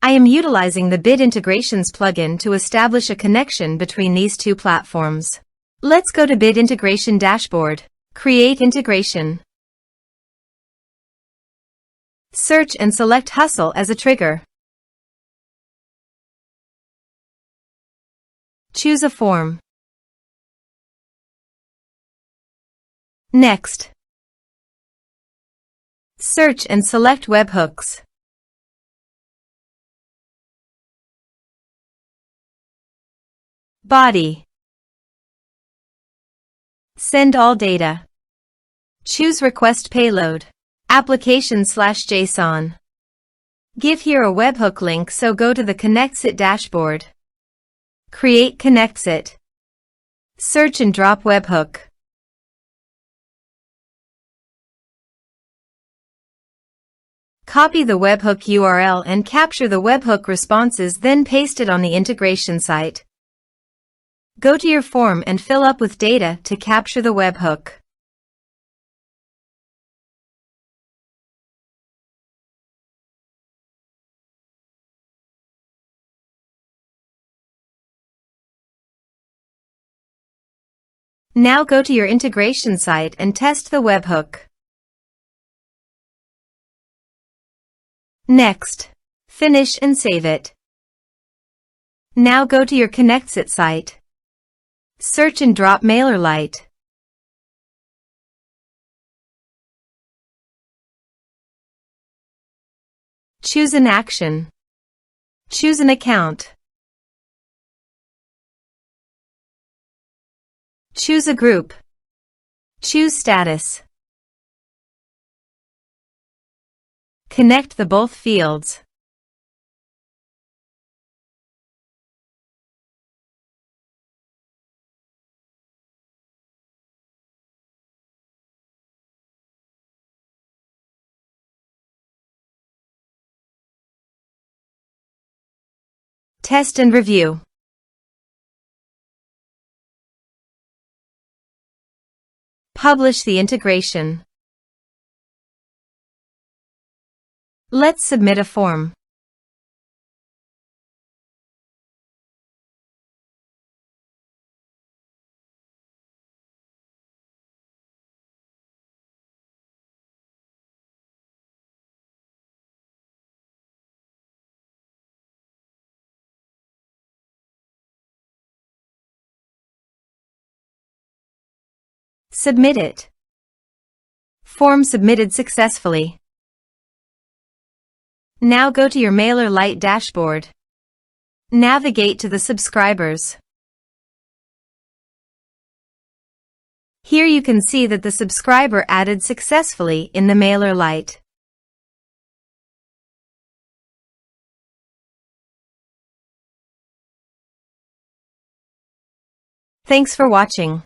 I am utilizing the Bit Integrations plugin to establish a connection between these two platforms. Let's go to Bit Integration Dashboard. Create integration. Search and select Hustle as a trigger. Choose a form. Next, search and select Webhooks. Body. Send all data. Choose Request Payload. Application/JSON. Give here a webhook link, so go to the ConnectSit dashboard. Create ConnectSit. Search and drop webhook. Copy the webhook URL and capture the webhook responses, then paste it on the integration site. Go to your form and fill up with data to capture the webhook. Now go to your integration site and test the webhook. Next, finish and save it. Now go to your ConnectSit site. Search and drop MailerLite. Choose an action. Choose an account. Choose a group. Choose status. Connect the both fields. Test and review. Publish the integration. Let's submit a form. Submit it. Form submitted successfully. Now go to your MailerLite dashboard. Navigate to the subscribers. Here you can see that the subscriber added successfully in the MailerLite. Thanks for watching.